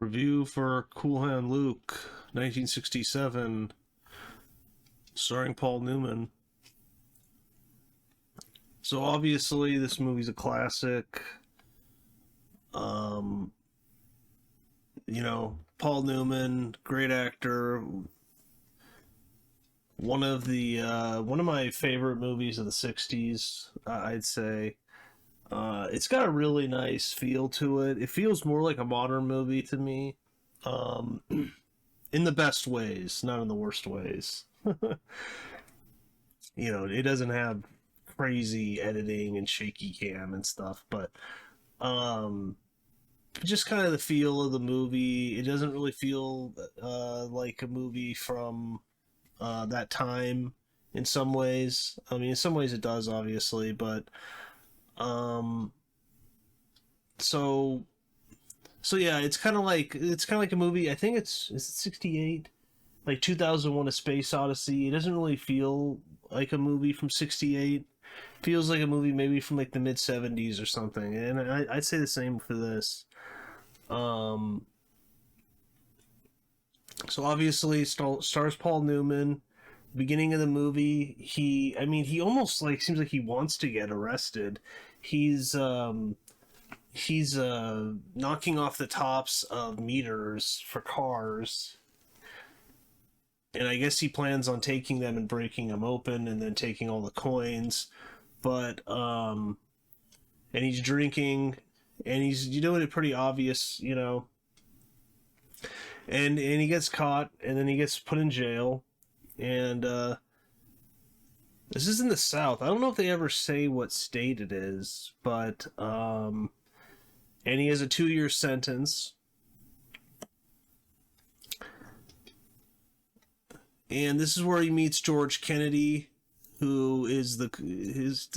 Review for Cool Hand Luke, 1967, starring Paul Newman. So obviously this movie's a classic. Paul Newman, great actor. One of my favorite movies of the 60s, I'd say. It's got a really nice feel to it. It feels more like a modern movie to me, in the best ways, not in the worst ways. It doesn't have crazy editing and shaky cam and stuff, but just kind of the feel of the movie. It doesn't really feel like a movie from that time in some ways. I mean, in some ways it does, obviously, but so yeah, it's kind of like a movie. I think is it 68, like 2001: A Space Odyssey. It doesn't really feel like a movie from 68. Feels like a movie maybe from like the mid 70s or something. And I'd say the same for this. So obviously stars Paul Newman. Beginning of the movie, he almost like seems like he wants to get arrested. He's knocking off the tops of meters for cars, and I guess he plans on taking them and breaking them open and then taking all the coins. But and he's drinking, and he's doing it pretty obvious, and he gets caught, and then he gets put in jail. And this is in the South. I don't know if they ever say what state it is, but and he has a 2-year sentence. And this is where he meets George Kennedy, who is the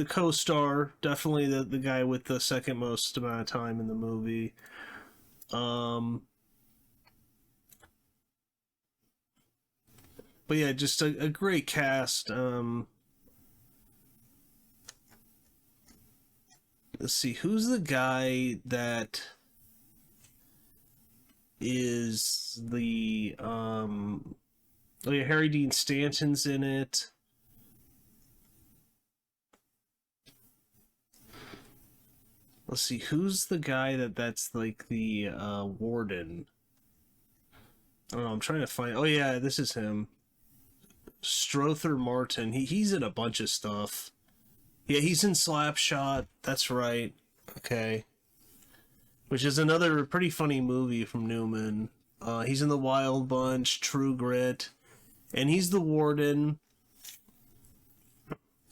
co-star, definitely the guy with the second most amount of time in the movie. But yeah, just a great cast. Let's see, who's the guy that is the oh yeah, Harry Dean Stanton's in it. Let's see, who's the guy that's like the warden? I don't know, I'm trying to find. Oh yeah, this is him. Strother Martin. He's in a bunch of stuff. Yeah, he's in Slapshot. That's right. Okay. Which is another pretty funny movie from Newman. He's in The Wild Bunch, True Grit, and he's the warden.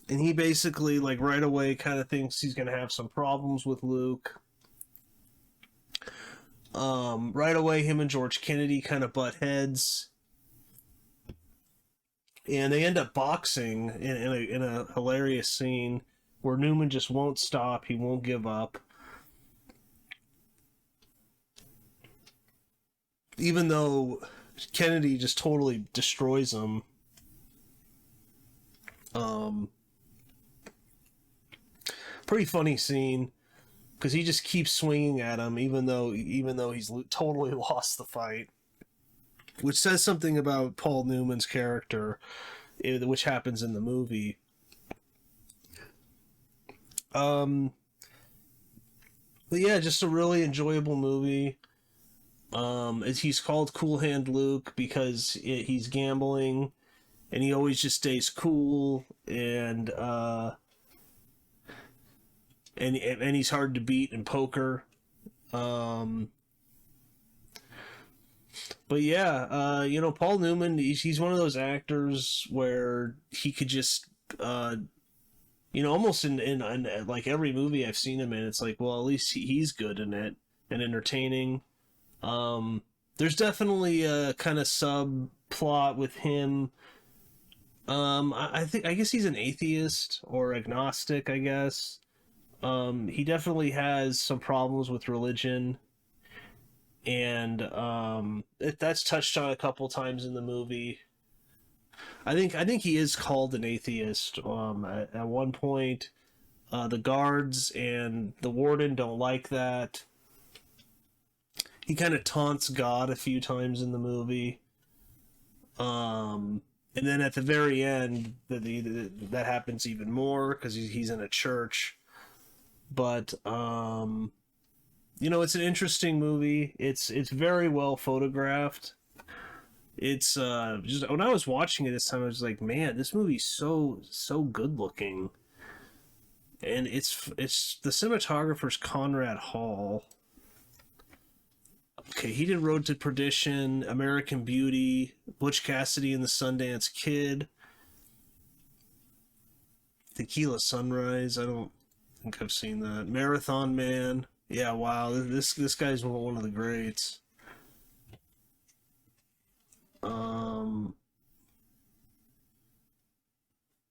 And he basically, like, right away kind of thinks he's going to have some problems with Luke. Right away, him and George Kennedy kind of butt heads. And they end up boxing in a hilarious scene where Newman just won't stop. He won't give up. Even though Kennedy just totally destroys him. Pretty funny scene, because he just keeps swinging at him even though he's totally lost the fight. Which says something about Paul Newman's character, which happens in the movie. But yeah, just a really enjoyable movie. He's called Cool Hand Luke because he's gambling, and he always just stays cool, and he's hard to beat in poker. But yeah, Paul Newman, he's one of those actors where he could just, almost in like every movie I've seen him in, it's like, well, at least he's good in it and entertaining. There's definitely a kind of subplot with him. I guess he's an atheist or agnostic, I guess. He definitely has some problems with religion. And that's touched on a couple times in the movie. I think he is called an atheist. At one point, the guards and the warden don't like that, He kind of taunts God a few times in the movie. And then at the very end, that happens even more because he's in a church. But it's an interesting movie. It's very well photographed. It's just when I was watching it this time, I was like, man, this movie's so good looking. And it's the cinematographer's Conrad Hall. Okay, he did Road to Perdition, American Beauty, Butch Cassidy and the Sundance Kid, Tequila Sunrise. I don't think I've seen that. Marathon Man. Yeah, wow, this guy's one of the greats.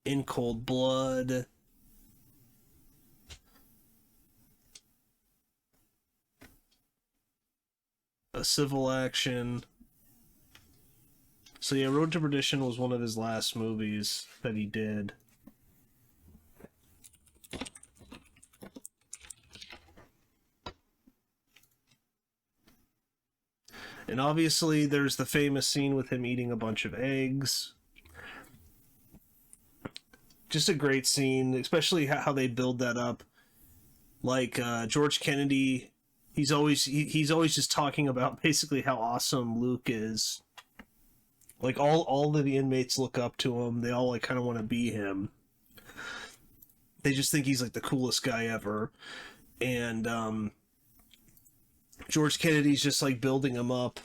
In Cold Blood. A Civil Action. So yeah, Road to Perdition was one of his last movies that he did. And obviously there's the famous scene with him eating a bunch of eggs. Just a great scene, especially how they build that up. Like George Kennedy, he's always just talking about basically how awesome Luke is. Like all of the inmates look up to him. They all like kind of want to be him. They just think he's like the coolest guy ever. And George Kennedy's just like building him up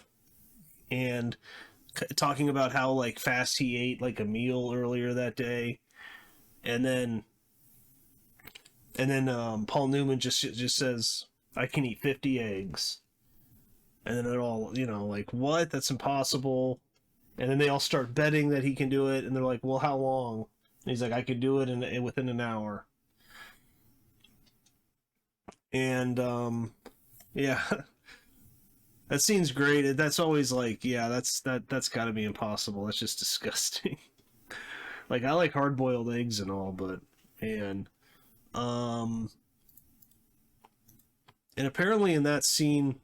and talking about how like fast he ate like a meal earlier that day. And then Paul Newman just says, I can eat 50 eggs. And then they're all, like, what? That's impossible. And then they all start betting that he can do it. And they're like, well, how long? And he's like, I could do it within an hour. And, yeah, that scene's great. That's always like, yeah, that's gotta be impossible. That's just disgusting. Like, I like hard-boiled eggs and all, but, man. And apparently in that scene,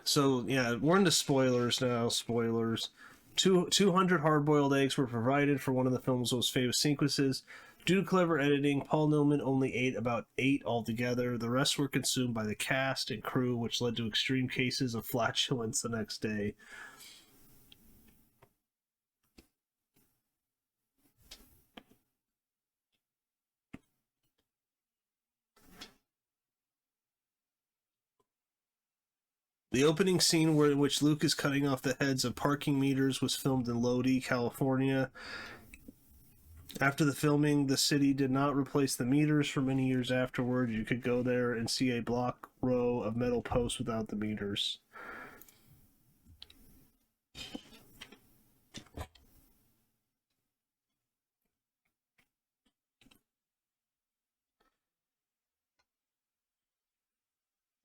so yeah, we're into spoilers now. Spoilers. 200 hard-boiled eggs were provided for one of the film's most famous sequences. Due to clever editing, Paul Newman only ate about 8 altogether. The rest were consumed by the cast and crew, which led to extreme cases of flatulence the next day. The opening scene in which Luke is cutting off the heads of parking meters was filmed in Lodi, California. After the filming, the city did not replace the meters for many years afterward. You could go there and see a block row of metal posts without the meters.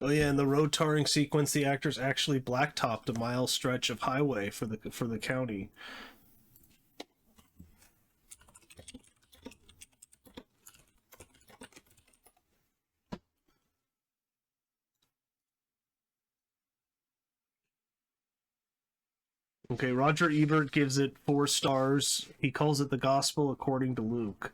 Oh yeah, in the road tarring sequence, the actors actually blacktopped a mile stretch of highway for the county. Okay, Roger Ebert gives it 4 stars. He calls it the gospel according to Luke.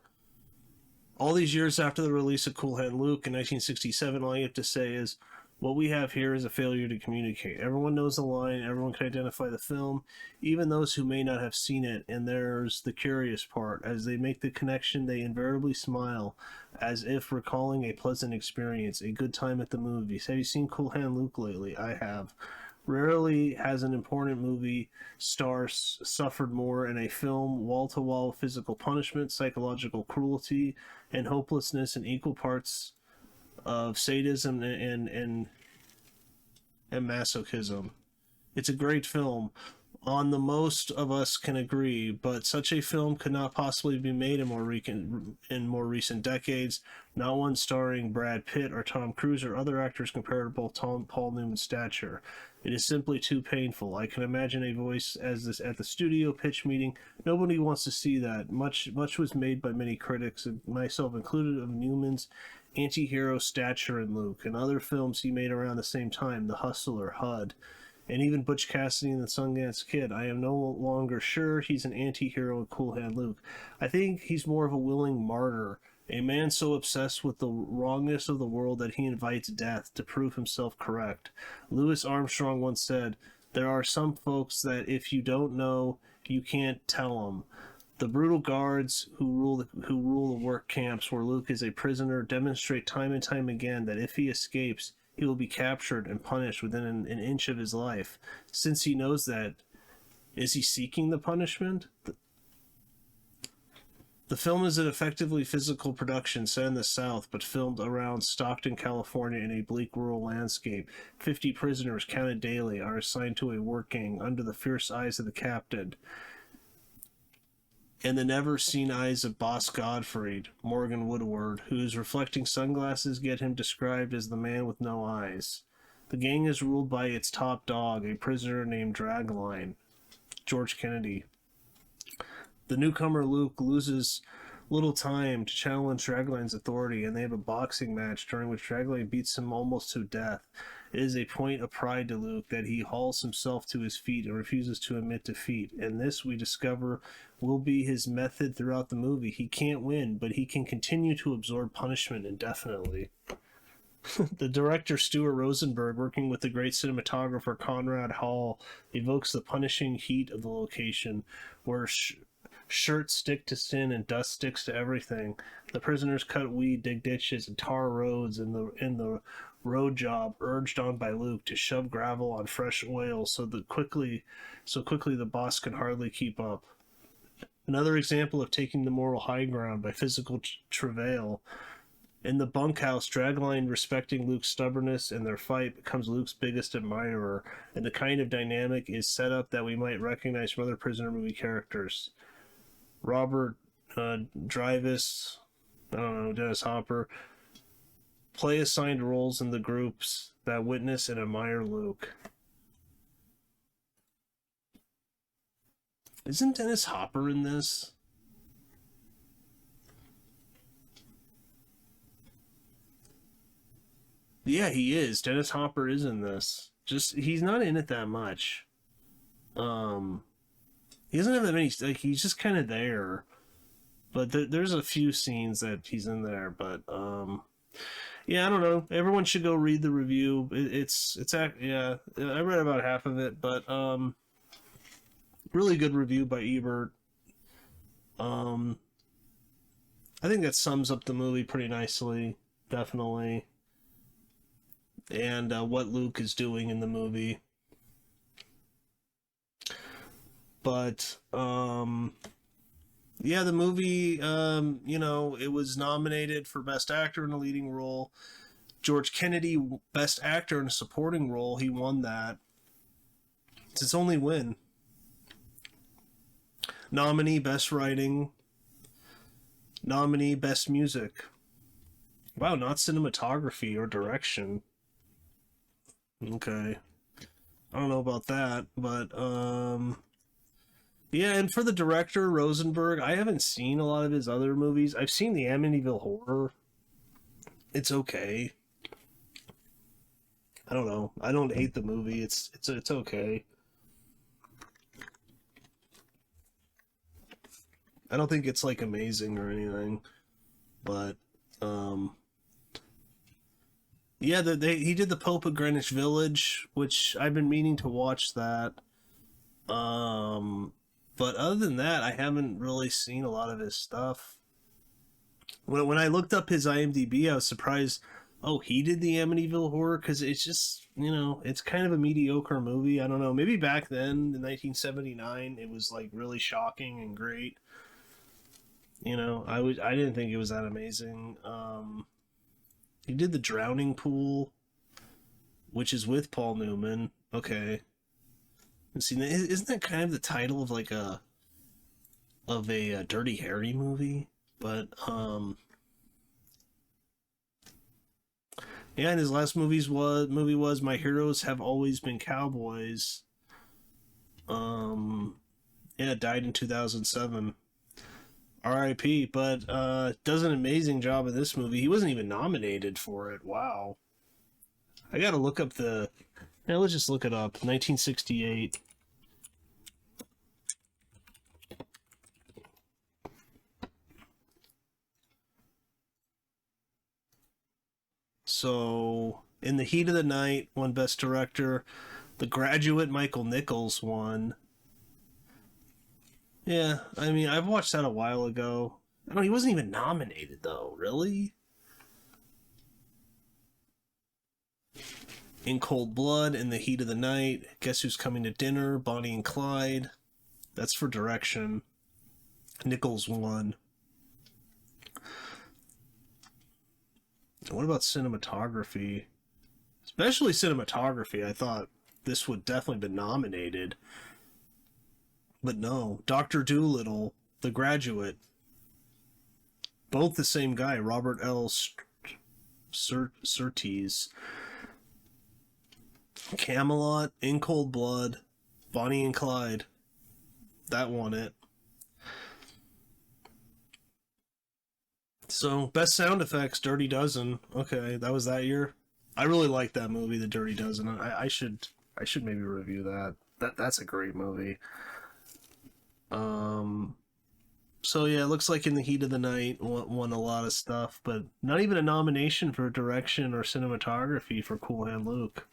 All these years after the release of Cool Hand Luke in 1967, all you have to say is, what we have here is a failure to communicate. Everyone knows the line, everyone can identify the film, even those who may not have seen it, and there's the curious part. As they make the connection, they invariably smile, as if recalling a pleasant experience, a good time at the movies. Have you seen Cool Hand Luke lately? I have. Rarely has an important movie star suffered more in a film. Wall-to-wall physical punishment, psychological cruelty, and hopelessness in equal parts of sadism and masochism. It's a great film. On the most of us can agree, but such a film could not possibly be made in more recent decades. Not one starring Brad Pitt or Tom Cruise or other actors comparable to Paul Newman's stature. It is simply too painful. I can imagine a voice as this at the studio pitch meeting. Nobody wants to see that. Much was made by many critics, and myself included, of Newman's anti-hero stature in Luke, and other films he made around the same time, The Hustler, HUD, and even Butch Cassidy and the Sundance Kid. I am no longer sure he's an anti-hero in Cool Hand Luke. I think he's more of a willing martyr, a man so obsessed with the wrongness of the world that he invites death to prove himself correct. Louis Armstrong once said, "There are some folks that if you don't know, you can't tell them." The brutal guards who rule the work camps where Luke is a prisoner demonstrate time and time again that if he escapes, he will be captured and punished within an inch of his life. Since he knows that, is he seeking the punishment? The film is an effectively physical production set in the South, but filmed around Stockton, California in a bleak rural landscape. 50 prisoners, counted daily, are assigned to a work gang under the fierce eyes of the captain and the never-seen eyes of Boss Gottfried, Morgan Woodward, whose reflecting sunglasses get him described as the man with no eyes. The gang is ruled by its top dog, a prisoner named Dragline, George Kennedy. The newcomer Luke loses little time to challenge Dragline's authority, and they have a boxing match during which Dragline beats him almost to death. It is a point of pride to Luke that he hauls himself to his feet and refuses to admit defeat, and this, we discover, will be his method throughout the movie. He can't win, but he can continue to absorb punishment indefinitely. The director Stuart Rosenberg, working with the great cinematographer Conrad Hall, evokes the punishing heat of the location, where shirts stick to skin and dust sticks to everything. The prisoners cut weed, dig ditches, and tar roads in the road job, urged on by Luke to shove gravel on fresh oil so quickly the boss can hardly keep up. Another example of taking the moral high ground by physical travail. In the bunkhouse, Dragline, respecting Luke's stubbornness in their fight, becomes Luke's biggest admirer, and the kind of dynamic is set up that we might recognize from other prisoner movie characters. Robert Dreyfuss, Dennis Hopper, play assigned roles in the groups that witness and admire Luke. Isn't Dennis Hopper in this? Yeah, he is. Dennis Hopper is in this. Just he's not in it that much. He doesn't have that many. Like he's just kind of there. But there's a few scenes that he's in there. But yeah, I don't know. Everyone should go read the review. Yeah. I read about half of it, but really good review by Ebert. I think that sums up the movie pretty nicely, definitely, and what Luke is doing in the movie. But yeah, the movie, it was nominated for Best Actor in a Leading Role. George Kennedy, Best Actor in a Supporting Role. He won that. It's his only win. Nominee, Best Writing. Nominee, Best Music. Wow, not cinematography or direction. Okay. I don't know about that, but, yeah, and for the director, Rosenberg, I haven't seen a lot of his other movies. I've seen the Amityville Horror. It's okay. I don't know. I don't hate the movie. It's okay. I don't think it's like amazing or anything, but yeah, he did The Pope of Greenwich Village, which I've been meaning to watch that. But other than that, I haven't really seen a lot of his stuff. When I looked up his IMDb, I was surprised. Oh, he did the Amityville Horror, because it's just, it's kind of a mediocre movie. I don't know. Maybe back then, in 1979, it was like really shocking and great. I didn't think it was that amazing. He did The Drowning Pool, which is with Paul Newman. Okay. See, isn't that kind of the title of like a Dirty Harry movie? But yeah, and his last movie was My Heroes Have Always Been Cowboys. Yeah, died in 2007. R.I.P. But does an amazing job in this movie. He wasn't even nominated for it. Wow. I gotta look up the... Now let's just look it up. 1968. So, In the Heat of the Night won Best Director. The Graduate, Michael Nichols won. Yeah, I mean, I've watched that a while ago. I don't. He wasn't even nominated though. Really? In Cold Blood, In the Heat of the Night, Guess Who's Coming to Dinner, Bonnie and Clyde. That's for direction. Nichols won. What about cinematography? Especially cinematography, I thought this would definitely be nominated. But no. Dr. Dolittle, The Graduate. Both the same guy, Robert L. Surtees. Camelot, In Cold Blood, Bonnie and Clyde. That won it. So, best sound effects, Dirty Dozen. Okay, that was that year. I really like that movie, The Dirty Dozen. I should maybe review that. That's a great movie. So yeah, it looks like In the Heat of the Night won a lot of stuff, but not even a nomination for direction or cinematography for Cool Hand Luke.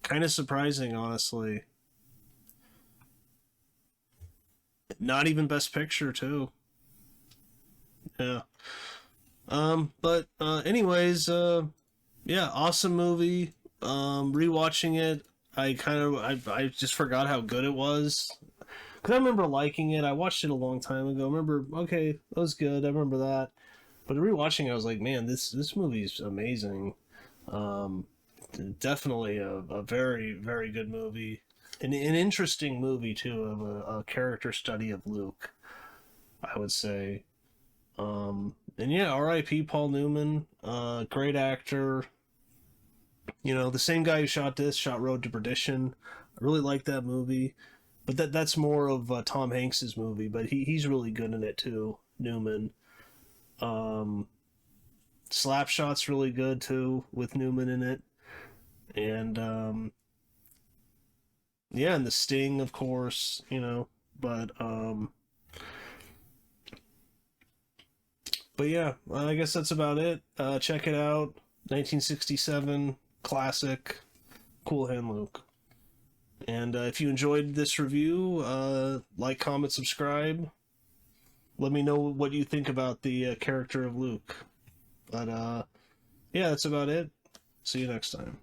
Kind of surprising, honestly. Not even Best Picture, too. Yeah. But anyways, yeah, awesome movie. Rewatching it, I just forgot how good it was. Cause I remember liking it. I watched it a long time ago. I remember, okay, that was good. I remember that. But rewatching it, I was like, man, this movie's amazing. Definitely a very, very good movie. An interesting movie, too, of a character study of Luke, I would say. And yeah, R.I.P. Paul Newman, great actor. You know, the same guy who shot Road to Perdition. I really like that movie. But that's more of Tom Hanks's movie, but he's really good in it too, Newman. Slapshot's really good too, with Newman in it. And yeah, and The Sting, of course, you know. But yeah, I guess that's about it. Check it out. 1967 classic, Cool Hand Luke. And if you enjoyed this review, like, comment, subscribe. Let me know what you think about the character of Luke. But yeah, that's about it. See you next time.